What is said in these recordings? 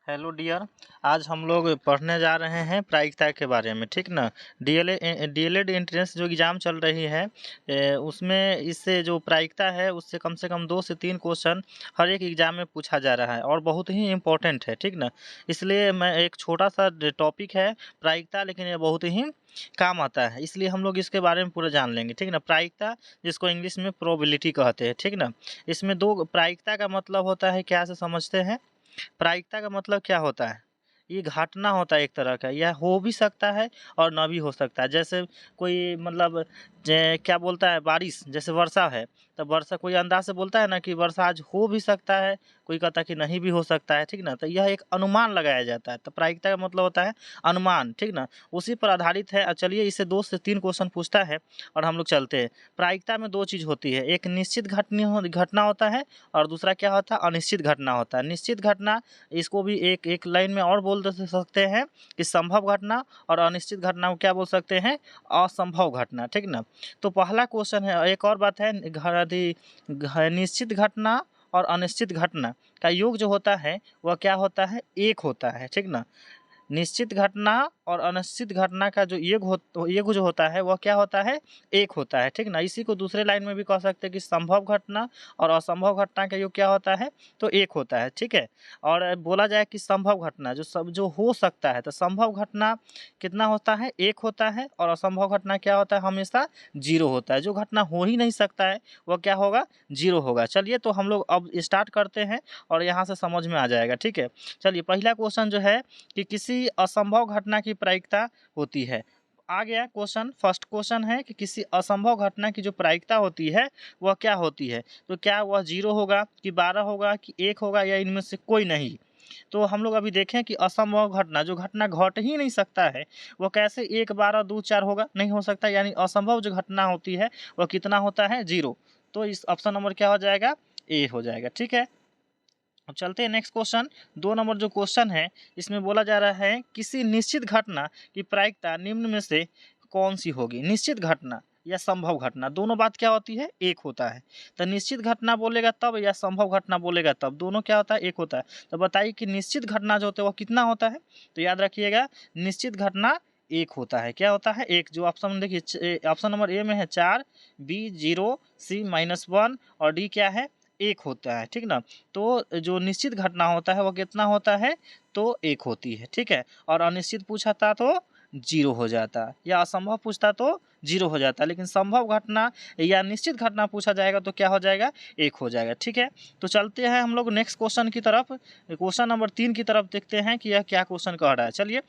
Hello dear. आज हम लोग पढ़ने जा रहे हैं प्रायिकता के बारे में, ठीक ना। डीएलएड एंट्रेंस जो एग्ज़ाम चल रही है उसमें इससे जो प्रायिकता है उससे कम से कम 2 से 3 क्वेश्चन हर एक एग्ज़ाम में पूछा जा रहा है और बहुत ही इम्पोर्टेंट है, ठीक ना। इसलिए मैं एक छोटा सा टॉपिक है प्रायिकता, लेकिन ये बहुत ही काम आता है, इसलिए हम लोग इसके बारे में पूरा जान लेंगे, ठीक ना। प्रायिकता जिसको इंग्लिश में प्रोबेबिलिटी कहते हैं, ठीक ना। इसमें दो प्रायिकता का मतलब होता है, क्या से समझते हैं। प्रायिकता का मतलब क्या होता है? ये घटना होता है एक तरह का, यह हो भी सकता है और ना भी हो सकता है। जैसे कोई मतलब क्या बोलता है, बारिश जैसे वर्षा है, तो वर्षा कोई अंदाज से बोलता है ना कि वर्षा आज हो भी सकता है, कोई कहता है कि नहीं भी हो सकता है, ठीक ना। तो यह एक अनुमान लगाया जाता है, तो प्रायिकता का मतलब होता है अनुमान, ठीक ना। उसी पर आधारित है। चलिए इससे 2 से 3 क्वेश्चन पूछता है और हम लोग चलते हैं। प्रायिकता में 2 चीज़ होती है, एक निश्चित घटना होता है और दूसरा क्या होता है, अनिश्चित घटना होता है। निश्चित घटना, इसको भी एक एक लाइन में और बोल सकते हैं कि संभव घटना, और अनिश्चित घटना को क्या बोल सकते हैं, असंभव घटना, ठीक ना। तो पहला क्वेश्चन है, एक और बात है, निश्चित घटना और अनिश्चित घटना का योग जो होता है वह क्या होता है, एक होता है, ठीक ना। निश्चित घटना और अनिश्चित घटना का जो योग जो होता है वह क्या होता है, एक होता है, ठीक ना। इसी को दूसरे लाइन में भी कह सकते हैं कि संभव घटना और असंभव घटना का योग क्या होता है, तो एक होता है, ठीक है। और बोला जाए कि संभव घटना जो हो सकता है, तो संभव घटना कितना होता है, एक होता है, और असंभव घटना क्या होता है, हमेशा 0 होता है। जो घटना हो ही नहीं सकता है वह क्या होगा, 0 होगा। चलिए तो हम लोग अब स्टार्ट करते हैं और यहाँ से समझ में आ जाएगा, ठीक है। चलिए पहला क्वेश्चन जो है कि किसी असंभव घटना की प्रायिकता होती है। आ गया क्वेश्चन, फर्स्ट क्वेश्चन है कि किसी असंभव घटना की जो प्रायिकता होती है वह क्या होती है। तो क्या वह 0 होगा कि 12 होगा कि 1 होगा या इनमें से कोई नहीं। तो हम लोग अभी देखें कि असंभव घटना, जो घटना घट ही नहीं सकता है, वह कैसे 1, 12, 2, 4 होगा, नहीं हो सकता। यानी असंभव जो घटना होती है वह कितना होता है, 0। तो इस ऑप्शन नंबर क्या हो जाएगा, ए हो जाएगा, ठीक है। अब चलते हैं नेक्स्ट क्वेश्चन। 2 नंबर जो क्वेश्चन है इसमें बोला जा रहा है किसी निश्चित घटना की प्रायिकता निम्न में से कौन सी होगी। निश्चित घटना या संभव घटना, दोनों बात क्या होती है, एक होता है। तो निश्चित घटना बोलेगा तब या संभव घटना बोलेगा तब, दोनों क्या होता है, एक होता है। तो बताइए कि निश्चित घटना जो होता है वो कितना होता है। तो याद रखिएगा, निश्चित घटना एक होता है। क्या होता है, एक। जो ऑप्शन देखिए, ऑप्शन नंबर ए में है 4, बी 0, सी -1 और डी क्या है, एक होता है, ठीक ना। तो जो निश्चित घटना होता है वो कितना होता है, तो एक होती है, ठीक है। और अनिश्चित पूछा था तो 0 हो जाता, या असंभव पूछता तो 0 हो जाता। लेकिन संभव घटना या निश्चित घटना पूछा जाएगा तो क्या हो जाएगा, 1 हो जाएगा, ठीक है। तो चलते हैं हम लोग नेक्स्ट क्वेश्चन की तरफ। क्वेश्चन नंबर 3 की तरफ देखते हैं कि यह क्या क्वेश्चन कह रहा है। चलिए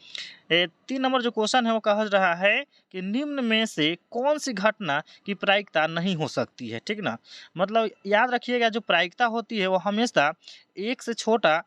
3 नंबर जो क्वेश्चन है वो कह रहा है कि निम्न में से कौन सी घटना की प्रायिकता नहीं हो सकती है, ठीक ना। मतलब याद रखिएगा, जो प्रायिकता होती है वो हमेशा 1 से छोटा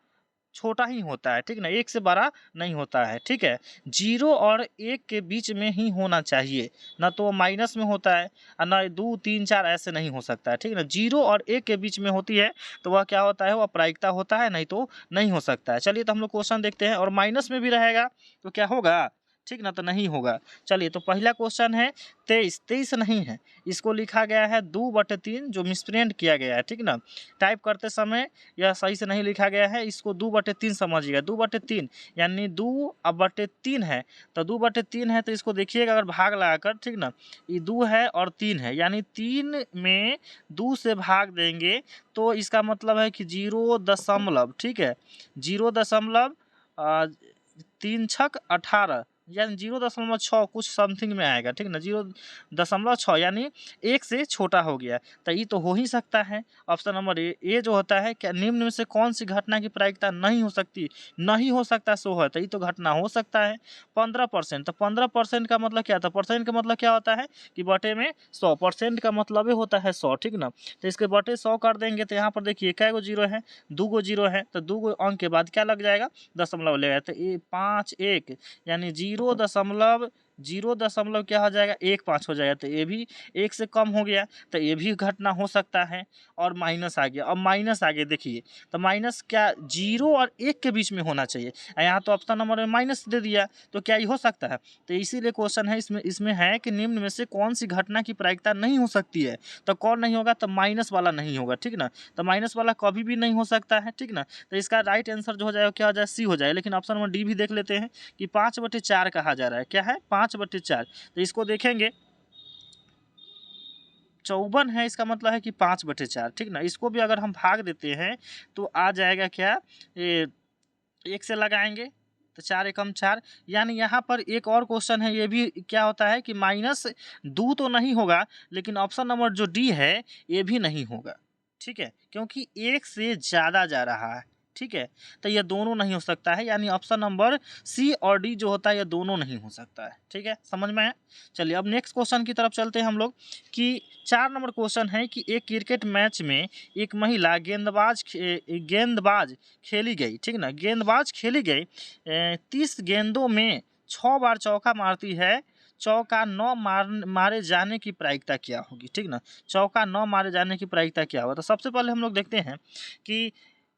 छोटा ही होता है, ठीक ना, 1 से बड़ा नहीं होता है, ठीक है। 0 और 1 के बीच में ही होना चाहिए, ना तो माइनस में होता है और ना 2, 3, 4 ऐसे नहीं हो सकता है, ठीक है ना। 0 और 1 के बीच में होती है तो वह क्या होता है, वह प्रायिकता होता है, नहीं तो नहीं हो सकता है। चलिए तो हम लोग क्वेश्चन देखते हैं, और माइनस में भी रहेगा तो क्या होगा, ठीक ना, तो नहीं होगा। चलिए तो पहला क्वेश्चन है 23, 23 नहीं है, इसको लिखा गया है 2/3, जो मिसप्रिंट किया गया है, ठीक ना। टाइप करते समय यह सही से नहीं लिखा गया है, इसको 2/3 समझिएगा। 2/3 यानी 2/3 है, तो 2/3 है तो इसको देखिएगा अगर भाग लगाकर, ठीक ना। ये 2 है और 3 है, यानी 3 में 2 से भाग देंगे तो इसका मतलब है कि 0 दशमलव, ठीक है, 0 दशमलव 3 छक 18, यानी 0.6 कुछ समथिंग में आएगा, ठीक ना। 0.6 यानी 1 से छोटा हो गया, तो ये तो हो ही सकता है। ऑप्शन नंबर ए जो होता है, क्या निम्न में से कौन सी घटना की प्रायिकता नहीं हो सकती, नहीं हो सकता सो है, तो ये तो घटना हो सकता है। 15%, तो 15% का मतलब क्या था, परसेंट का मतलब क्या होता है कि बटे में 100%, का मतलब ही होता है 100, ठीक ना। तो इसके बटे 100 कर देंगे तो यहाँ पर देखिए कै गो 0 है, 2 गो 0 है, तो 2 गो अंक के बाद क्या लग जाएगा, दशमलव लगेगा। तो ये 5 1 यानी 0 जीरो दशमलव क्या हो जाएगा 15 हो जाएगा, तो ये भी 1 से कम हो गया, तो ये भी घटना हो सकता है। और माइनस आ गया, अब माइनस आगे देखिए, तो माइनस क्या 0 और 1 के बीच में होना चाहिए, यहाँ तो ऑप्शन नंबर में माइनस दे दिया, तो क्या ये हो सकता है? तो इसीलिए क्वेश्चन है इसमें है कि निम्न में से कौन सी घटना की प्रायिकता नहीं हो सकती है, तो कौन नहीं होगा? तो माइनस वाला नहीं होगा, ठीक ना। तो माइनस वाला कभी भी नहीं हो सकता है, ठीक ना। तो इसका राइट आंसर जो हो जाएगा क्या हो जाएगा? सी हो जाएगा। लेकिन ऑप्शन नंबर डी भी देख लेते हैं कि 5/4 कहा जा रहा है, क्या है? 5/4। तो इसको देखेंगे 54 है, इसका मतलब है कि 5/4, ठीक ना। इसको भी अगर हम भाग देते हैं तो आ जाएगा क्या, ये 1 से लगाएंगे तो 4 एकम 4, यानी यहाँ पर एक और क्वेश्चन है, ये भी क्या होता है कि माइनस दो तो नहीं होगा, लेकिन ऑप्शन नंबर जो डी है ये भी नहीं होगा, ठीक है, क्योंकि 1 से ज़्यादा जा रहा है, ठीक है। तो ये दोनों नहीं हो सकता है, यानी ऑप्शन नंबर सी और डी जो होता है ये दोनों नहीं हो सकता है, ठीक है, समझ में है। चलिए अब नेक्स्ट क्वेश्चन की तरफ चलते हैं हम लोग कि 4 नंबर क्वेश्चन है कि एक क्रिकेट मैच में एक महिला गेंदबाज खेली गई, ठीक ना, गेंदबाज खेली गई 30 गेंदों में 6 बार चौका मारती है, चौका 9 मारे जाने की प्रायिकता क्या होगी, ठीक ना। चौका 9 मारे जाने की प्रायिकता क्या होगा? तो सबसे पहले हम लोग देखते हैं कि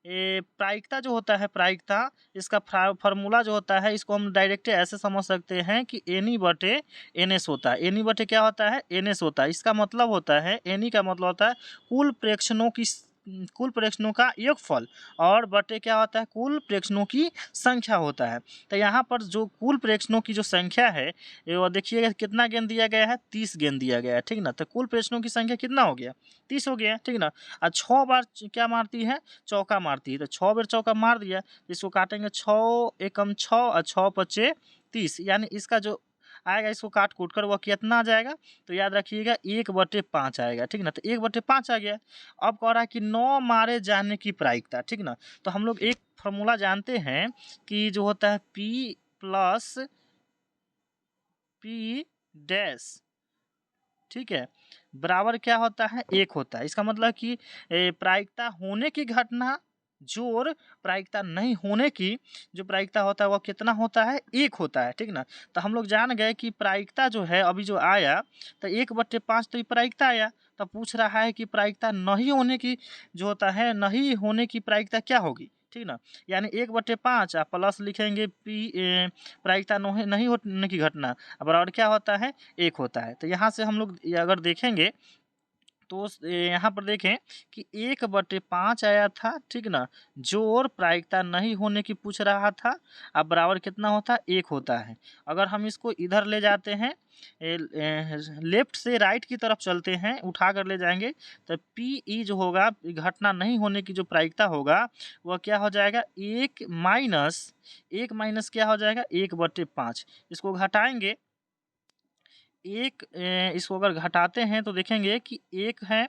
प्रायिकता जो होता है, प्रायिकता इसका फार्मूला जो होता है, इसको हम डायरेक्ट ऐसे समझ सकते हैं कि NE/NS होता है। NE/ क्या होता है? NS होता है। इसका मतलब होता है, NE का मतलब होता है कुल प्रेक्षणों का योगफल, और बटे क्या होता है? कुल प्रेक्षणों की संख्या होता है। तो यहाँ पर जो कुल प्रेक्षणों की जो संख्या है वो देखिएगा कितना गेंद दिया गया है, 30 गेंद दिया गया है, ठीक ना। तो कुल प्रेक्षणों की संख्या कितना हो गया? 30 हो गया, ठीक ना। और 6 बार क्या मारती है? चौका मारती है, तो 6 बार चौका मार दिया, इसको काटेंगे 6 एकम 6 और 6×5 30, यानी इसका जो आएगा इसको काट कूट कर वह कितना आ जाएगा? तो याद रखिएगा 1/5 आएगा, ठीक ना। तो 1/5 आ गया। अब कह रहा है कि 9 मारे जाने की प्रायिकता, ठीक ना। तो हम लोग एक फॉर्मूला जानते हैं कि जो होता है P+P', ठीक है, बराबर क्या होता है? 1 होता है। इसका मतलब कि प्रायिकता होने की घटना जोड़ प्रायिकता नहीं होने की जो प्रायिकता होता है वह कितना होता है? 1 होता है, ठीक ना। तो हम लोग जान गए कि प्रायिकता जो है अभी जो आया, तो 1/5 तो ये प्रायिकता आया। तो पूछ रहा है कि प्रायिकता नहीं होने की जो होता है, नहीं होने की प्रायिकता क्या होगी, ठीक ना। यानी 1/5 आप प्लस लिखेंगे प्रायिकता नहीं होने की घटना, बराबर क्या होता है? 1 होता है। तो यहाँ से हम लोग अगर देखेंगे तो यहाँ पर देखें कि 1/5 आया था, ठीक ना, जोड़ प्रायिकता नहीं होने की पूछ रहा था, अब बराबर कितना होता है? 1 होता है। अगर हम इसको इधर ले जाते हैं, लेफ्ट से राइट की तरफ चलते हैं, उठा कर ले जाएंगे, तो PE जो होगा, घटना नहीं होने की जो प्रायिकता होगा वह क्या हो जाएगा? 1 माइनस क्या हो जाएगा? 1/5। इसको घटाएंगे, इसको अगर घटाते हैं तो देखेंगे कि 1 है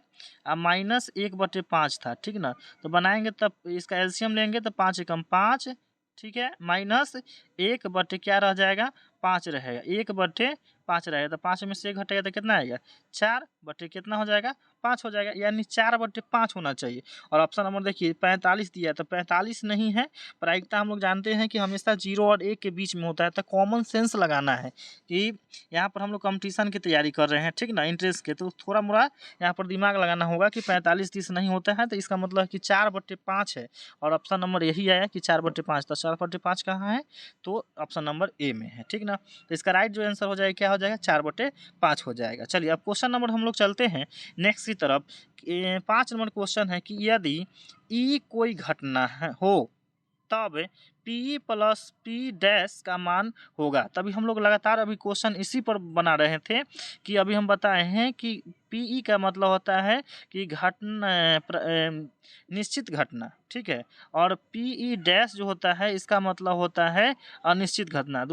माइनस 1/5 था, ठीक ना। तो बनाएंगे तब इसका एलसीएम लेंगे तो 5 एकम 5, ठीक है, माइनस 1/, क्या रह जाएगा? 5 रहेगा, 1/5 रहेगा, तो 5 में से 1 घटेगा तो कितना आएगा? 4/, कितना हो जाएगा? 5 हो जाएगा, यानी 4/5 होना चाहिए। और ऑप्शन नंबर देखिए 45 दिया, तो 45 नहीं है। प्रायिकता हम लोग जानते हैं कि हमेशा 0 और 1 के बीच में होता है, तो कॉमन सेंस लगाना है कि यहाँ पर हम लोग कंपटीशन की तैयारी कर रहे हैं, ठीक ना, इंट्रेंस के, तो थोड़ा मोड़ा यहाँ पर दिमाग लगाना होगा कि 45-30 नहीं होता है, तो इसका मतलब है कि 4/5 है, और ऑप्शन नंबर यही आया कि 4/5। तो 4/5 कहाँ है? तो ऑप्शन नंबर ए में है, ठीक ना। तो इसका राइट जो आंसर हो जाएगा क्या हो जाएगा? 4/5 हो जाएगा। चलिए अब क्वेश्चन नंबर हम लोग चलते हैं नेक्स्ट की तरफ। 5 नंबर क्वेश्चन है कि यदि ई कोई घटना हो तब P+P' का मान होगा। तभी हम लोग लगातार अभी क्वेश्चन इसी पर बना रहे थे कि अभी हम बताए हैं कि PE का मतलब होता है कि निश्चित घटना, ठीक है, और PE' जो होता है इसका मतलब होता है अनिश्चित घटना।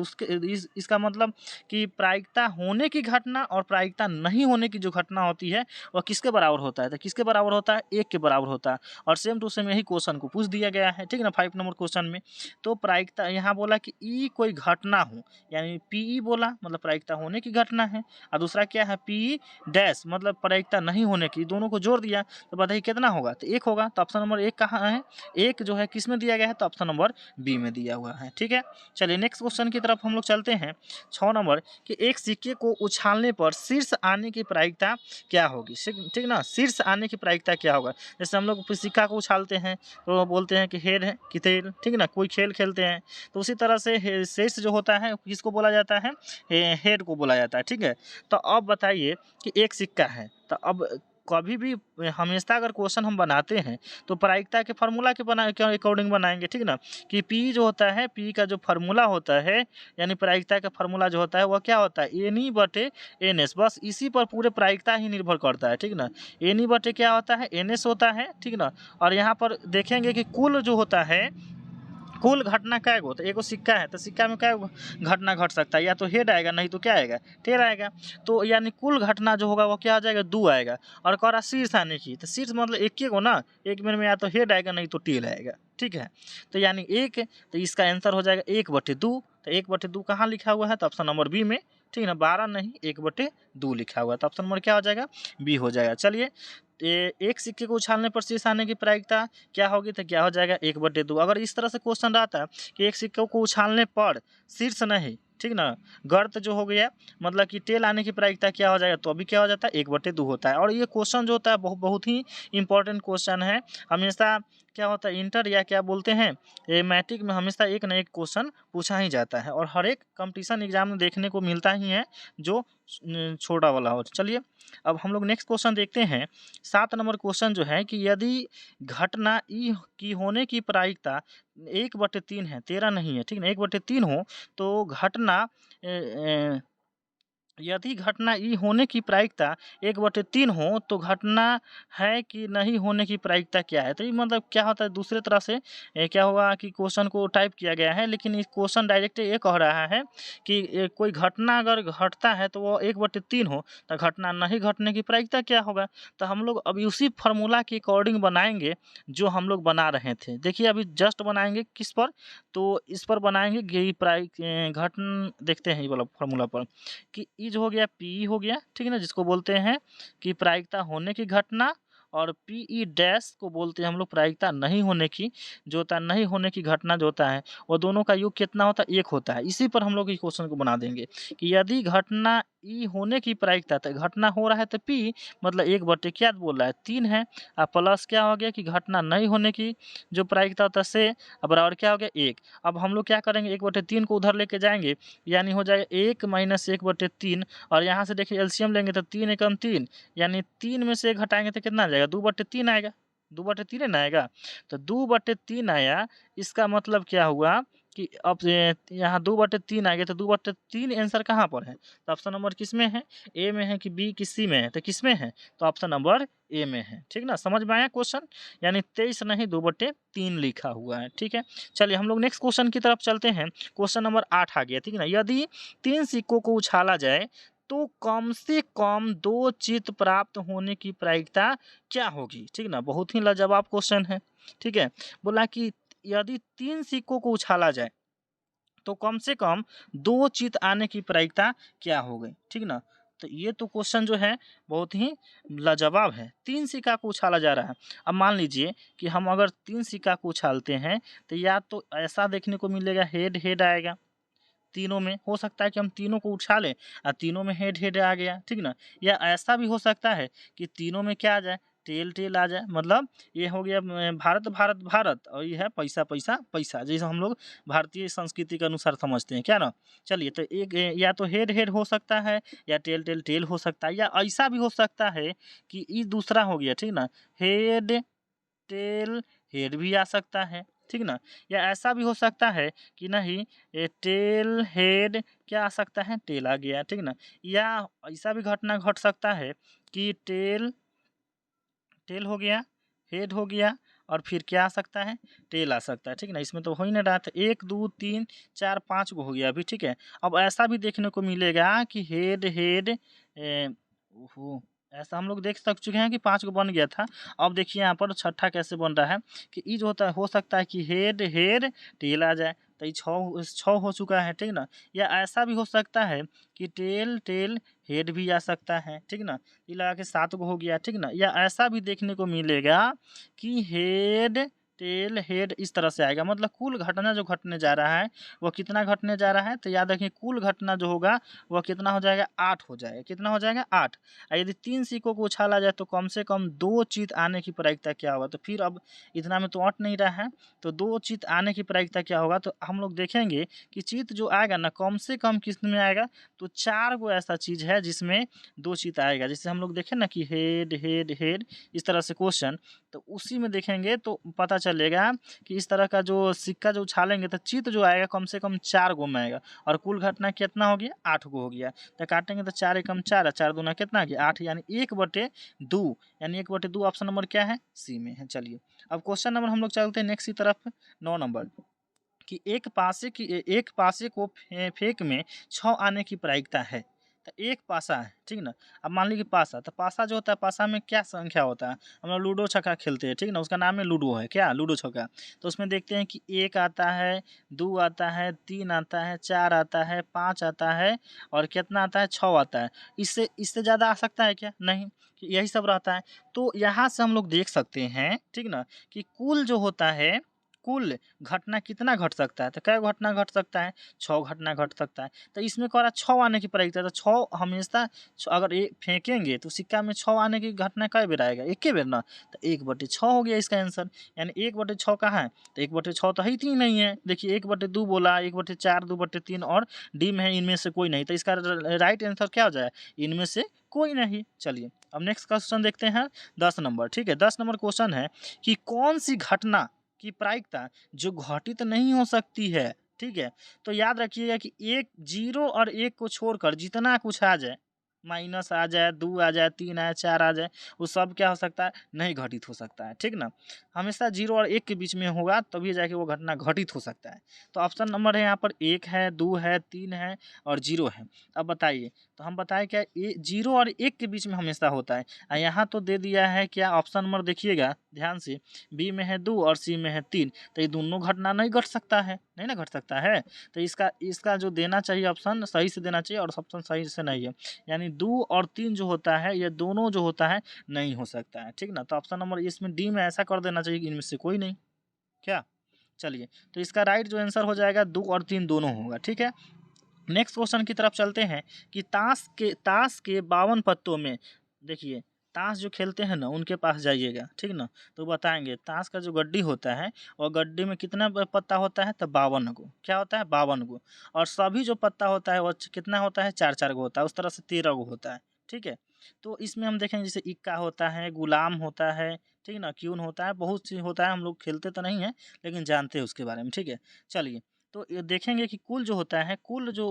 इसका मतलब कि प्रायिकता होने की घटना और प्रायिकता नहीं होने की जो घटना होती है वह किसके बराबर होता है? तो किसके बराबर होता है? 1 के बराबर होता है। और सेम टू सेम यही क्वेश्चन को पूछ दिया गया है, ठीक है ना, 5 नंबर क्वेश्चन में। तो प्रायिकता यहाँ बोला कि ई कोई घटना हो, यानी पीई बोला मतलब प्रायिकता होने की घटना है, और दूसरा क्या है पी डैश मतलब प्रायिकता नहीं होने की। दोनों को जोड़ दिया तो बताइए कितना होगा, तो 1 होगा। तो ऑप्शन नंबर 1 कहाँ है, 1 जो है किस में दिया गया है, तो ऑप्शन नंबर बी में दिया हुआ है। ठीक है, चलिए नेक्स्ट क्वेश्चन की तरफ हम लोग चलते हैं। 6 नंबर कि एक सिक्के को उछालने पर शीर्ष आने की प्रायिकता क्या होगी। ठीक ना, शीर्ष आने की प्रायिकता क्या होगा। जैसे हम लोग सिक्का को उछालते हैं तो बोलते हैं कि हेड है कि टेल, ठीक ना, कोई खेल खेलते हैं तो उसी तरह से शीर्ष जो होता है किसको बोला जाता है, हेड को बोला जाता है। ठीक है, तो अब बताइए कि एक सिक्का है, तो अब कभी भी हमेशा अगर क्वेश्चन हम बनाते हैं तो प्रायिकता के फार्मूला के अकॉर्डिंग बनाएंगे। ठीक ना, कि पी जो होता है, पी का जो फार्मूला होता है यानी प्रायिकता का फार्मूला जो होता है वह क्या होता है, एन ई बटे एन एस, बस इसी पर पूरे प्रायिकता ही निर्भर करता है। ठीक ना, एन ई बटे क्या होता है, एन एस होता है। ठीक ना, और यहाँ पर देखेंगे कि कुल जो होता है, कुल घटना क्या गो, तो एगो सिक्का है तो सिक्का में क्या घटना घट सकता है, या तो हेड आएगा नहीं तो क्या आएगा, टेल आएगा। तो यानी कुल घटना जो होगा वो क्या आ जाएगा, 2 आएगा। और कह रहा शीर्ष आने की, तो शीर्ष मतलब एक ही गो ना, एक मिनट में या तो हेड आएगा नहीं तो टेल आएगा। ठीक है, तो यानी 1, तो इसका आंसर हो जाएगा 1/2। तो 1/2 कहाँ लिखा हुआ है, तो ऑप्शन नंबर बी में। ठीक है ना, 12 नहीं 1/2 लिखा हुआ है, तो ऑप्शन नंबर क्या हो जाएगा, बी हो जाएगा। चलिए एक सिक्के को उछालने पर शीर्ष आने की प्रायिकता क्या होगी, तो क्या हो जाएगा 1/2। अगर इस तरह से क्वेश्चन रहता है कि एक सिक्के को उछालने पर शीर्ष नहीं, ठीक ना, गर्त जो हो गया मतलब कि टेल आने की प्रायिकता क्या हो जाएगा, तो अभी क्या हो जाता है 1/2 होता है। और ये क्वेश्चन जो होता है बहुत ही इंपॉर्टेंट क्वेश्चन है। हमेशा क्या होता है इंटर या क्या बोलते हैं मैट्रिक में हमेशा एक न एक क्वेश्चन पूछा ही जाता है, और हर एक कंपटीशन एग्जाम में देखने को मिलता ही है जो छोटा वाला हो। चलिए अब हम लोग नेक्स्ट क्वेश्चन देखते हैं। 7 नंबर क्वेश्चन जो है कि यदि घटना ई की होने की प्रायिकता 1/3 है, 13 नहीं है, ठीक ना, 1/3 हो तो घटना यदि घटना ई होने की प्रायिकता 1/3 हो तो घटना है कि नहीं होने की प्रायिकता क्या है। तो ये मतलब क्या होता है, दूसरे तरह से क्या होगा कि क्वेश्चन को टाइप किया गया है, लेकिन इस क्वेश्चन डायरेक्ट ये कह रहा है कि कोई घटना अगर घटता है तो वो 1/3 हो तो घटना नहीं घटने की प्रायिकता क्या होगा। तो हम लोग अभी उसी फार्मूला के अकॉर्डिंग बनाएंगे जो हम लोग बना रहे थे। देखिए अभी जस्ट बनाएंगे किस पर, तो इस पर बनाएंगे घटन, देखते हैं ये वाला फार्मूला पर कि ई जो हो गया पी हो गया, ठीक है ना, जिसको बोलते हैं कि प्रायिकता होने की घटना, और पीई डैश को बोलते हैं हम लोग प्रायिकता नहीं होने की, जो होता है नहीं होने की घटना जो होता है वो दोनों का योग कितना होता है, 1 होता है। इसी पर हम लोग इस क्वेश्चन को बना देंगे कि यदि घटना ई होने की प्रायिकता, तो घटना हो रहा है तो पी मतलब 1 क्या बोल रहा है 3 है, और प्लस क्या हो गया कि घटना नहीं होने की जो प्रायिकता होता है से, बराबर क्या हो गया 1। अब हम लोग क्या करेंगे 1/3 को उधर लेके जाएंगे, यानी हो जाएगा 1 - 1/3, और यहाँ से देखिए एलसीएम लेंगे तो 3 एकम 3, यानी 3 में से 1 घटाएंगे तो कितना आ जाएगा 2/3 आएगा, 2/3 ना आएगा, तो 2/3 आया। इसका मतलब क्या हुआ कि अब यहाँ 2/3 आ गया, तो 2/3 आंसर कहाँ पर है, तो ऑप्शन नंबर किस में है, ए में है कि बी कि सी में है, तो किस में है, तो ऑप्शन नंबर ए में है। ठीक ना, समझ में आया क्वेश्चन, यानी 23 नहीं 2/3 लिखा हुआ है। ठीक है, चलिए हम लोग नेक्स्ट क्वेश्चन की तरफ चलते हैं। क्वेश्चन नंबर 8 आ गया, ठीक है ना, यदि 3 सिक्कों को उछाला जाए तो कम से कम 2 चित्त प्राप्त होने की प्रायिकता क्या होगी। ठीक ना, बहुत ही लाजवाब क्वेश्चन है। ठीक है, बोला कि यदि 3 सिक्कों को उछाला जाए तो कम से कम 2 चित्त आने की प्रायिकता क्या हो गई। ठीक ना, तो ये तो क्वेश्चन जो है बहुत ही लाजवाब है। 3 सिक्का को उछाला जा रहा है। अब मान लीजिए कि हम अगर 3 सिक्का को उछालते हैं तो या तो ऐसा देखने को मिलेगा हेड हेड आएगा, तीनों में हो सकता है कि हम तीनों को उछालें और तीनों में हेड हेड आ गया, ठीक ना, या ऐसा भी हो सकता है कि तीनों में क्या आ जाए, टेल टेल आ जाए। मतलब ये हो गया भारत भारत भारत, और ये है पैसा पैसा पैसा, जैसे हम लोग भारतीय संस्कृति के अनुसार समझते हैं क्या ना। चलिए तो एक या तो हेड हेड हो सकता है, या टेल टेल टेल हो सकता है, या ऐसा भी हो सकता है कि ये दूसरा हो गया, ठीक ना, हेड टेल हेड भी आ सकता है, ठीक ना, या ऐसा भी हो सकता है कि नहीं ये टेल हेड क्या आ सकता है, टेल आ गया, ठीक ना, या ऐसा भी घटना घट सकता है कि टेल टेल हो गया, हेड हो गया, और फिर क्या आ सकता है, टेल आ सकता है। ठीक ना, इसमें तो हो ही ना रहा था, 1 2 3 4 5 को हो गया अभी। ठीक है, अब ऐसा भी देखने को मिलेगा कि हेड हेड ओहो, ऐसा हम लोग देख सक चुके हैं कि 5 गो बन गया था। अब देखिए यहाँ पर छठा कैसे बन रहा है कि ई जो होता है, हो सकता है कि हेड हेड टेल आ जाए, तो ये 6 हो चुका है, ठीक ना। या ऐसा भी हो सकता है कि टेल टेल हेड भी आ सकता है, ठीक ना। ये लगा के 7 गो हो गया, ठीक ना। या ऐसा भी देखने को मिलेगा कि हेड टेल हेड इस तरह से आएगा, मतलब कुल घटना जो घटने जा रहा है वो कितना घटने जा रहा है, तो याद रखिए कुल घटना जो होगा वह कितना हो जाएगा, 8 हो जाएगा। कितना हो जाएगा, 8। यदि 3 सिक्कों को उछाला जाए तो कम से कम 2 चीत आने की प्रायिकता क्या होगा, तो फिर अब इतना में तो अट नहीं रहा है, तो 2 चीत आने की प्रायिकता क्या होगा, तो हम लोग देखेंगे कि चीत जो आएगा ना कम से कम किस में आएगा, तो 4 गो ऐसा चीज़ है जिसमें 2 चीत आएगा। जैसे हम लोग देखें ना कि हेड हेड हेड इस तरह से क्वेश्चन, तो उसी में देखेंगे तो पता चलेगा कि इस तरह का जो सिक्का जो उछालेंगे तो चित जो आएगा कम से कम 4 गो में आएगा, और कुल घटना कितना हो गया, 8 गो हो गया। तो काटेंगे तो 4 एकम 4 4 दूना कितना आ गया, 8, यानी 1/2, यानी 1/2 ऑप्शन नंबर क्या है, सी में है। चलिए अब क्वेश्चन नंबर हम लोग चलते हैं नेक्स्ट की तरफ, 9 नंबर कि एक पासे को फेंक में 6 आने की प्रायिकता है। तो एक पासा है, ठीक ना। अब मान लीजिए पासा, तो पासा जो होता है, पासा में क्या संख्या होता है, हम लोग लूडो छक्का खेलते हैं, ठीक ना, उसका नाम है लूडो, है क्या, लूडो छक्का। तो उसमें देखते हैं कि 1 आता है, 2 आता है, 3 आता है, 4 आता है, 5 आता है, और कितना आता है, 6 आता है। इससे इससे ज़्यादा आ सकता है क्या, नहीं, कि यही सब रहता है। तो यहाँ से हम लोग देख सकते हैं, ठीक ना, कि कुल जो होता है, कुल घटना कितना घट सकता है, तो कै घटना घट सकता है, 6 घटना घट सकता है। तो इसमें कह रहा है 6 आने की प्रायिकता, तो 6 हमेशा अगर एक फेंकेंगे तो सिक्का में 6 आने की घटना कै बेर आएगा, एक बेर ना, तो 1/6 हो गया इसका आंसर। यानी 1/6 कहाँ है, तो 1/6 तो है ही नहीं है। देखिए 1/2 बोला, 1/4, 2/3 और डी में है, इनमें से कोई नहीं, तो इसका राइट आंसर क्या हो जाए, इनमें से कोई नहीं। चलिए अब नेक्स्ट क्वेश्चन देखते हैं, 10 नंबर, ठीक है। 10 नंबर क्वेश्चन है कि कौन सी घटना की प्रायिकता जो घटित नहीं हो सकती है, ठीक है। तो याद रखिएगा कि एक 0 और 1 को छोड़कर जितना कुछ आ जाए, माइनस आ जाए, 2 आ जाए, 3 आए, 4 आ जाए, वो सब क्या हो सकता है, नहीं घटित हो सकता है, ठीक ना। हमेशा 0 और 1 के बीच में होगा तभी जाके वो घटना घटित हो सकता है। तो ऑप्शन नंबर है यहाँ पर 1 है, 2 है, 3 है और 0 है। अब बताइए, तो हम बताएं क्या, 0 और 1 के बीच में हमेशा होता है। यहाँ तो दे दिया है क्या, ऑप्शन नंबर देखिएगा ध्यान से, बी में है 2 और सी में है 3, तो ये दोनों घटना नहीं घट सकता है, नहीं ना घट सकता है। तो इसका इसका जो देना चाहिए ऑप्शन सही से देना चाहिए, और ऑप्शन सही से नहीं है, यानी 2 और 3 जो होता है ये दोनों जो होता है नहीं हो सकता है, ठीक ना। तो ऑप्शन नंबर इसमें डी में ऐसा कर देना चाहिए कि इनमें से कोई नहीं, क्या। चलिए तो इसका राइट जो आंसर हो जाएगा 2 और 3 दोनों होगा, ठीक है। नेक्स्ट क्वेश्चन की तरफ चलते हैं कि ताश के 52 पत्तों में, देखिए ताश जो खेलते हैं ना उनके पास जाइएगा, ठीक ना, तो बताएंगे ताश का जो गड्डी होता है और गड्डी में कितना पत्ता होता है, तो 52 गो, क्या होता है, 52 गो। और सभी जो पत्ता होता है वो कितना होता है, 4 4 गो होता है, उस तरह से 13 गो होता है, ठीक है। तो इसमें हम देखेंगे जैसे इक्का होता है, गुलाम होता है, ठीक ना, क्यून होता है, बहुत सी होता है, हम लोग खेलते तो नहीं है लेकिन जानते हैं उसके बारे में, ठीक है। चलिए तो ये देखेंगे कि कुल जो होता है, कुल जो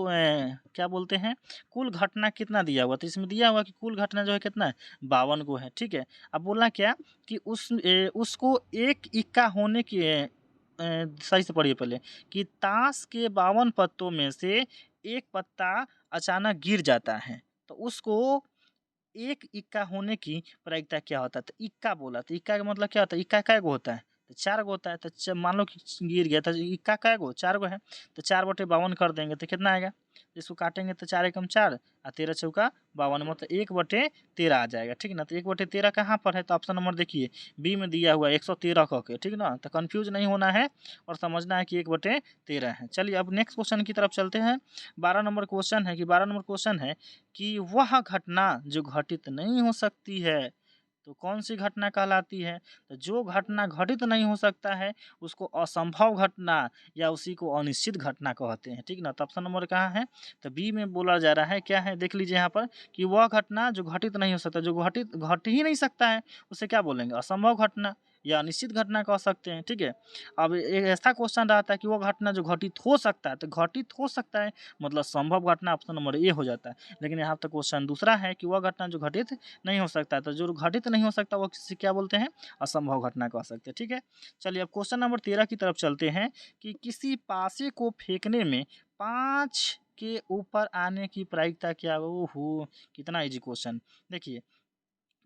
क्या बोलते हैं, कुल घटना कितना दिया हुआ, तो इसमें दिया हुआ कि कुल घटना जो है कितना है, 52 गो है, ठीक है। अब बोला क्या कि उसको एक इक्का होने की सही से पढ़िए पहले, कि ताश के 52 पत्तों में से एक पत्ता अचानक गिर जाता है, तो उसको एक इक्का होने की प्रायिकता क्या होता है, तो इक्का बोला, तो इक्का का मतलब क्या होता है, इक्का कै गो होता है, तो 4 गो होता है। तो मान लो कि गिर गया, तो इक्का कै गो, 4 गो है, तो 4/52 कर देंगे तो कितना आएगा, इसको काटेंगे तो 4 एकम 4 और 13 चौका 52, मतलब 1/13 आ जाएगा, ठीक ना। तो 1/13 कहाँ पर है, तो ऑप्शन नंबर देखिए बी में दिया हुआ है 113 कह के, ठीक ना। तो कन्फ्यूज नहीं होना है और समझना है कि 1/13 है। चलिए अब नेक्स्ट क्वेश्चन की तरफ चलते हैं। 12 नंबर क्वेश्चन है कि 12 नंबर क्वेश्चन है कि वह घटना जो घटित नहीं हो सकती है, तो कौन सी घटना कहलाती है, तो जो घटना घटित नहीं हो सकता है उसको असंभव घटना या उसी को अनिश्चित घटना कहते हैं, ठीक ना। तो ऑप्शन नंबर कहाँ है, तो बी में बोला जा रहा है, क्या है देख लीजिए यहाँ पर, कि वह घटना जो घटित नहीं हो सकता, जो घट ही नहीं सकता है उसे क्या बोलेंगे, असंभव घटना या अनिश्चित घटना कह सकते हैं, ठीक है। अब एक ऐसा क्वेश्चन रहता है कि वो घटना जो घटित हो सकता है, तो घटित हो सकता है मतलब संभव घटना, ऑप्शन नंबर ए हो जाता है। लेकिन यहाँ तक क्वेश्चन दूसरा है कि वह घटना जो घटित नहीं हो सकता है, तो जो घटित नहीं हो सकता वो किसी क्या बोलते हैं, असंभव घटना कह सकते हैं, ठीक है। चलिए अब क्वेश्चन नंबर 13 की तरफ चलते हैं कि किसी पासे को फेंकने में 5 के ऊपर आने की प्रायिकता क्या, ओहो कितना इजी क्वेश्चन। देखिए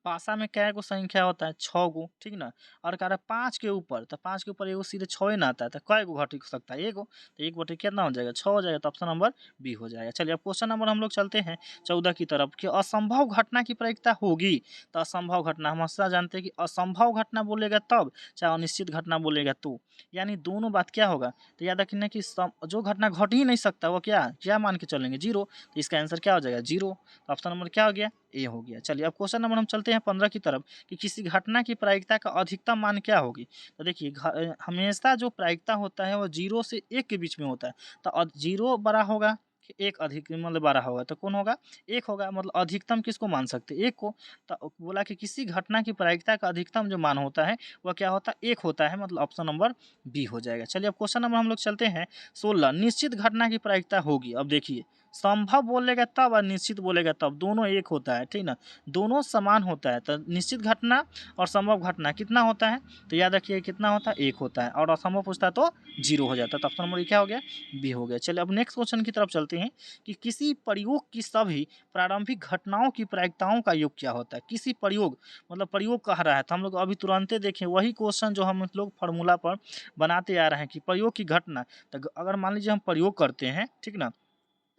पासा में कै गो संख्या होता है, 6 गो, ठीक ना। और कह रहा है 5 के ऊपर, तो 5 के ऊपर एगो सीधे 6 ना आता है, तो कै गो घट सकता है, एगो। तो 1 बटे कितना हो जाएगा, 6 हो जाएगा। तो ऑप्शन नंबर बी हो जाएगा। चलिए अब क्वेश्चन नंबर हम लोग चलते हैं 14 की तरफ कि असंभव घटना की प्रायिकता होगी। तो असंभव घटना हम हमेशा जानते हैं कि असंभव घटना बोलेगा तब, चाहे अनिश्चित घटना बोलेगा तो, यानी दोनों बात क्या होगा। तो याद रखना कि जो घटना घट ही नहीं सकता वो क्या क्या मान के चलेंगे, जीरो। तो इसका आंसर क्या हो जाएगा, जीरो। तो ऑप्शन नंबर क्या हो गया, ए हो गया। चलिए अब क्वेश्चन नंबर हम चलते हैं 15 की तरफ कि किसी घटना की प्रायिकता का अधिकतम मान क्या होगी। तो देखिए हमेशा जो प्रायिकता होता है वो 0 से 1 के बीच में होता है। तो 0 बड़ा होगा कि 1 अधिक मतलब बड़ा होगा, तो कौन होगा, 1 होगा। मतलब अधिकतम किसको मान सकते हैं, 1 को। तो बोला कि किसी घटना की प्रायिकता का अधिकतम जो मान होता है वह क्या होता है, 1 होता है। मतलब ऑप्शन नंबर बी हो जाएगा। चलिए अब क्वेश्चन नंबर हम लोग चलते हैं 16, निश्चित घटना की प्रायिकता होगी। अब देखिए संभव बोलेगा तब और निश्चित बोलेगा तब, दोनों एक होता है, ठीक ना, दोनों समान होता है। तो निश्चित घटना और संभव घटना कितना होता है, तो याद रखिए कितना होता है, 1 होता है। और असंभव पूछता है तो 0 हो जाता है। तो ऑप्शन नंबर क्या हो गया, बी हो गया। चलिए अब नेक्स्ट क्वेश्चन की तरफ चलते हैं कि किसी प्रयोग की सभी प्रारंभिक घटनाओं की प्रायिकताओं का योग क्या होता है। किसी प्रयोग मतलब प्रयोग कह रहा है, तो हम लोग अभी तुरंत देखें वही क्वेश्चन जो हम लोग फार्मूला पर बनाते आ रहे हैं कि प्रयोग की घटना। तो अगर मान लीजिए हम प्रयोग करते हैं, ठीक ना,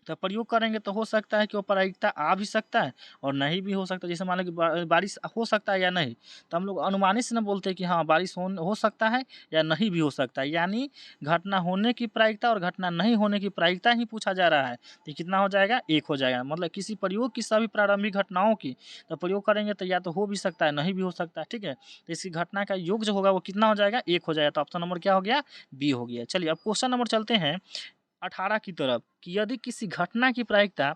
तो प्रयोग करेंगे तो हो सकता है कि वो प्रायिकता आ भी सकता है और नहीं भी हो सकता। जैसे मान लो कि बारिश हो सकता है या नहीं, तो हम लोग अनुमानित से न बोलते हैं कि हाँ बारिश हो सकता है या नहीं भी हो सकता है। यानी घटना होने की प्रायिकता और घटना नहीं होने की प्रायिकता ही पूछा जा रहा है। तो कितना हो जाएगा, 1 हो जाएगा। मतलब किसी प्रयोग की सभी प्रारंभिक घटनाओं की तो प्रयोग करेंगे तो या तो हो भी सकता है नहीं भी हो सकता है, ठीक है। तो इसकी घटना का योग जो होगा वो कितना हो जाएगा, 1 हो जाएगा। तो ऑप्शन नंबर क्या हो गया, बी हो गया। चलिए अब क्वेश्चन नंबर चलते हैं 18 की तरफ कि यदि किसी घटना की प्रायिकता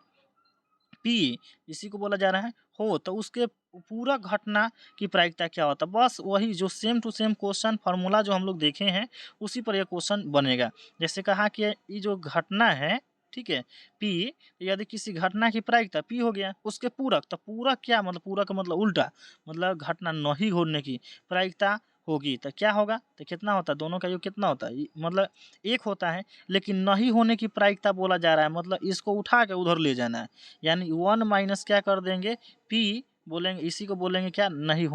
पी इसी को बोला जा रहा है हो, तो उसके पूरा घटना की प्रायिकता क्या होता है। बस वही जो same to same question formula जो हम लोग देखे हैं उसी पर यह क्वेश्चन बनेगा। जैसे कहा कि ये जो घटना है, ठीक है, पी, यदि किसी घटना की प्रायिकता पी हो गया, उसके पूरक, तो पूरक क्या मतलब, पूरक का मतलब उल्टा, मतलब घटना नहीं होने की प्रायिकता होगी तो क्या होगा, तो कितना होता है, दोनों का योग कितना होता है, मतलब 1 होता है। लेकिन नहीं होने की प्रायिकता बोला जा रहा है, मतलब इसको उठा के उधर ले जाना है। यानी 1 माइनस क्या कर देंगे, पी बोलेंगे, इसी को बोलेंगे क्या, नहीं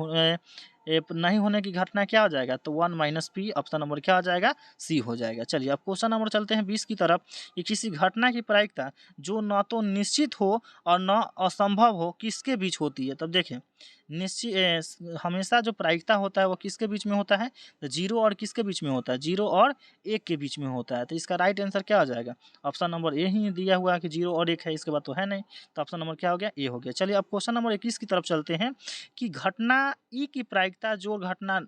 होने की घटना क्या हो जाएगा, तो 1 माइनस पी। ऑप्शन नंबर क्या हो जाएगा, सी हो जाएगा। चलिए अब क्वेश्चन नंबर चलते हैं 20 की तरफ कि किसी घटना की प्रायिकता जो न तो निश्चित हो और न असंभव हो किसके बीच होती है। तब देखें हमेशा जो प्रायिकता होता है वो किसके बीच में होता है, तो 0 और किसके बीच में होता है, 0 और 1 के बीच में होता है। तो इसका राइट आंसर क्या हो जाएगा, ऑप्शन नंबर ए ही दिया हुआ है कि 0 और 1 है, इसके बाद तो है नहीं। तो ऑप्शन नंबर क्या हो गया, ए हो गया। चलिए अब क्वेश्चन नंबर 21 की तरफ चलते हैं कि घटना ई की प्रायिकता जो घटना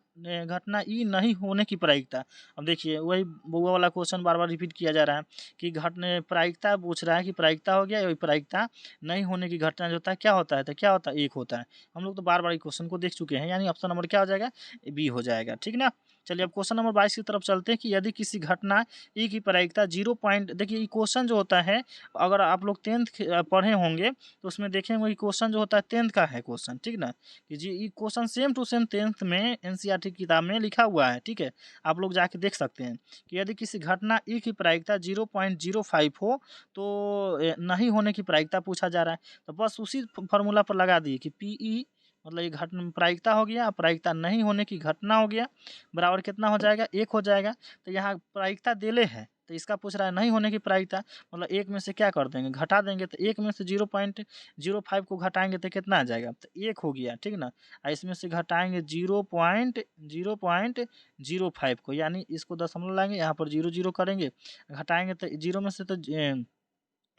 ई नहीं होने की प्रायिकता। अब देखिए वही बउआ वाला क्वेश्चन बार बार रिपीट किया जा रहा है कि घटना प्रायिकता पूछ रहा है कि प्रायिकता हो गया, प्रायिकता नहीं होने की घटना जो होता है क्या होता है, तो क्या होता है, 1 होता है। हम लोग तो बार बार क्वेश्चन को देख चुके हैं, यानी ऑप्शन नंबर क्या हो जाएगा, बी हो जाएगा, ठीक ना। चलिए अब क्वेश्चन नंबर 22 की तरफ चलते हैं कि यदि किसी घटना ई की प्रायिकता 0 पॉइंट, देखिए ये क्वेश्चन जो होता है अगर आप लोग 10th पढ़े होंगे तो उसमें देखेंगे ये क्वेश्चन जो होता है 10th का है क्वेश्चन, ठीक ना, कि जी ये question same to same 10th में एनसीईआरटी किताब में लिखा हुआ है, ठीक है। आप लोग जाके देख सकते हैं कि यदि किसी घटना ई की प्रायिकता 0.05 हो तो नहीं होने की प्रायिकता पूछा जा रहा है। तो बस उसी फार्मूला पर लगा दिए कि पीई मतलब ये घटना प्रायिकता हो गया, प्रायिकता नहीं होने की घटना हो गया, बराबर कितना हो जाएगा, 1 हो जाएगा। तो यहाँ प्रायिकता देले है तो इसका पूछ रहा है नहीं होने की प्रायिकता, मतलब 1 में से क्या कर देंगे, घटा देंगे। तो 1 में से 0.05 को घटाएंगे तो कितना आ जाएगा, तो 1 हो गया, ठीक ना। इसमें से घटाएंगे 0.05 को, यानी इसको दशमलव लाएंगे, यहाँ पर 0 करेंगे, घटाएंगे तो 0 में से तो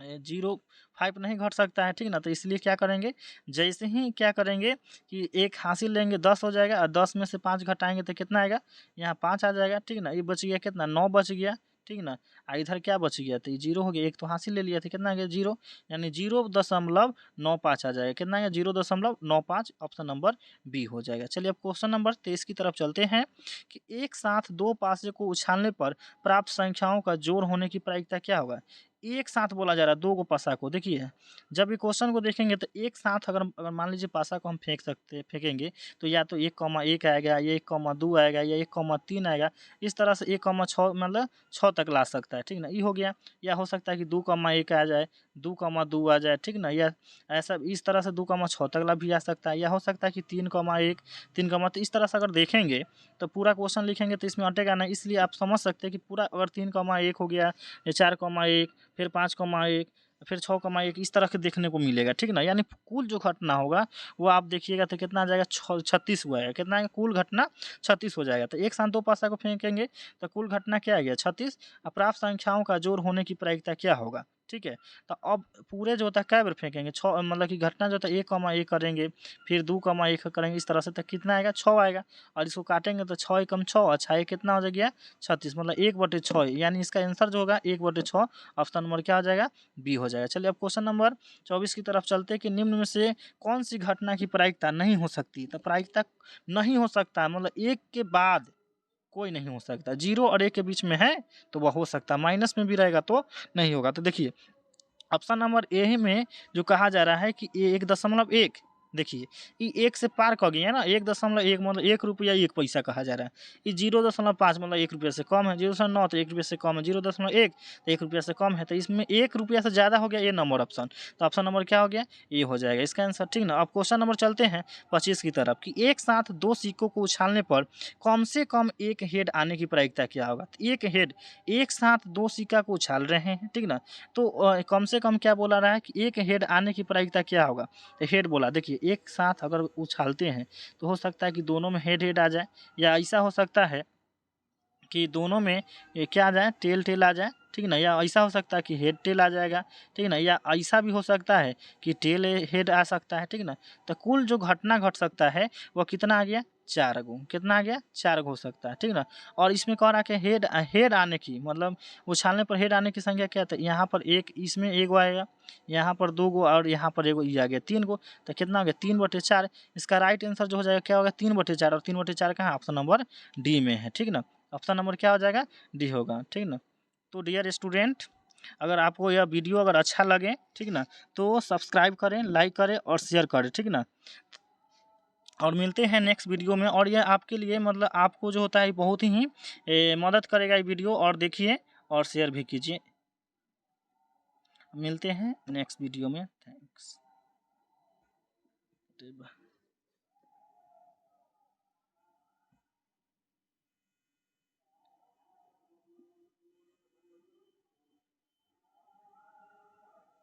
0.5 नहीं घट सकता है, ठीक ना। तो इसलिए क्या करेंगे, जैसे ही क्या करेंगे कि 1 हासिल लेंगे 10 हो जाएगा और 10 में से 5 घटाएंगे तो कितना आएगा, यहाँ 5 आ जाएगा, ठीक ना। ये बच गया कितना, 9 बच गया, ठीक ना। इधर क्या बच गया, तो ये 0 हो गया, 1 तो हासिल ले लिया था, कितना आ गया 0, यानी 0.95 आ जाएगा, कितना आ गया 0.95। ऑप्शन नंबर बी हो जाएगा। चलिए अब क्वेश्चन नंबर 23 की तरफ चलते हैं कि एक साथ 2 पासे को उछालने पर प्राप्त संख्याओं का जोड़ होने की प्रायिकता क्या होगा। एक साथ बोला जा रहा है 2 गो पासा को। देखिए जब ये क्वेश्चन को देखेंगे तो एक साथ अगर मान लीजिए पासा को हम फेंकेंगे तो या तो 1,1 आएगा, या 1,2 आएगा, या 1,3 आएगा। इस तरह से 1,6 मतलब 6 तक ला सकता है, ठीक ना। ये हो गया। या हो सकता है कि 2,1 आ जाए, 2,2 आ जाए, ठीक ना। या ऐसा इस तरह से 2,6 तक ला भी आ सकता है। या हो सकता है कि 3,1, 3, तो इस तरह से अगर देखेंगे तो पूरा क्वेश्चन लिखेंगे तो इसमें अटेगा नहीं। इसलिए आप समझ सकते हैं कि पूरा अगर 3,1 हो गया, या 4,1, फिर 5,1, फिर 6,1, इस तरह के देखने को मिलेगा, ठीक ना। यानी कुल जो घटना होगा वो आप देखिएगा तो कितना आ जाएगा, 36 हुआ है। कितना है कुल घटना, 36 हो जाएगा। तो एक साथ 2 पासा को फेंकेंगे तो कुल घटना क्या आ गया, 36। प्राप्त संख्याओं का जोड़ होने की प्रायिकता क्या होगा, ठीक है। तो अब पूरे जो होता है कै बार फेंकेंगे, 6, मतलब कि घटना जो होता है 1,1 करेंगे, फिर 2,1 करेंगे, इस तरह से तो कितना आएगा, 6 आएगा। और इसको काटेंगे तो 6 एकम 6, अच्छा ये कितना हो गया, 36, मतलब 1/6। यानी इसका आंसर जो होगा 1/6, ऑप्शन नंबर क्या हो जाएगा, बी हो जाएगा। चलिए अब क्वेश्चन नंबर 24 की तरफ चलते हैं कि निम्न में से कौन सी घटना की प्रायिकता नहीं हो सकती। तो प्रायिकता नहीं हो सकता मतलब एक के बाद कोई नहीं हो सकता, 0 और 1 के बीच में है तो वह हो सकता, माइनस में भी रहेगा तो नहीं होगा। तो देखिए ऑप्शन नंबर ए में जो कहा जा रहा है कि 1.1, देखिए ये 1 से पार कर गया है ना। 1.1 मतलब 1 रुपया 1 पैसा कहा जा रहा है। ये 0.5 मतलब 1 रुपये से कम है। 0.9 तो 1 रुपये से कम है। 0.1 तो 1 रुपया से कम है। तो इसमें 1 रुपया से ज़्यादा हो गया ये नंबर ऑप्शन। तो ऑप्शन नंबर क्या हो गया, ये हो जाएगा इसका आंसर, ठीक ना। अब क्वेश्चन नंबर चलते हैं 25 की तरफ कि एक साथ 2 सिक्कों को उछालने पर कम से कम एक हेड आने की प्रायिकता क्या होगा। तो एक हेड, एक साथ 2 सिक्का को उछाल रहे हैं, ठीक ना। तो कम से कम क्या बोला रहा है कि एक हेड आने की प्रायिकता क्या होगा। तो हेड बोला, देखिए एक साथ अगर उछालते हैं तो हो सकता है कि दोनों में हेड हेड आ जाए, या ऐसा हो सकता है कि दोनों में ये क्या आ जाए, टेल टेल आ जाए, ठीक ना। या ऐसा हो सकता है कि हेड टेल आ जाएगा, ठीक ना। या ऐसा भी हो सकता है कि टेल हेड आ सकता है, ठीक ना। तो कुल जो घटना घट सकता है वो कितना आ गया, 4 गो। कितना आ गया, 4 गो हो सकता है, ठीक ना। और इसमें कह रहा है कि हेड हेड आने की मतलब उछालने पर हेड आने की संख्या क्या था, यहाँ पर एक, इसमें 1 गो आएगा, यहाँ पर 2 गो, और यहाँ पर 1 गो, ये आ गया 3 गो। तो कितना हो गया, 3/4। इसका राइट आंसर जो हो जाएगा क्या होगा, 3/4। और 3/4 कहाँ, ऑप्शन नंबर डी में है, ठीक ना। ऑप्शन नंबर क्या हो जाएगा, डी होगा, ठीक ना। तो डियर स्टूडेंट, अगर आपको यह वीडियो अगर अच्छा लगे, ठीक ना, तो सब्सक्राइब करें, लाइक करें और शेयर करें, ठीक ना। और मिलते हैं नेक्स्ट वीडियो में। और यह आपके लिए मतलब आपको जो होता है बहुत ही मदद करेगा ये वीडियो, और देखिए और शेयर भी कीजिए। मिलते हैं नेक्स्ट वीडियो में, थैंक्स।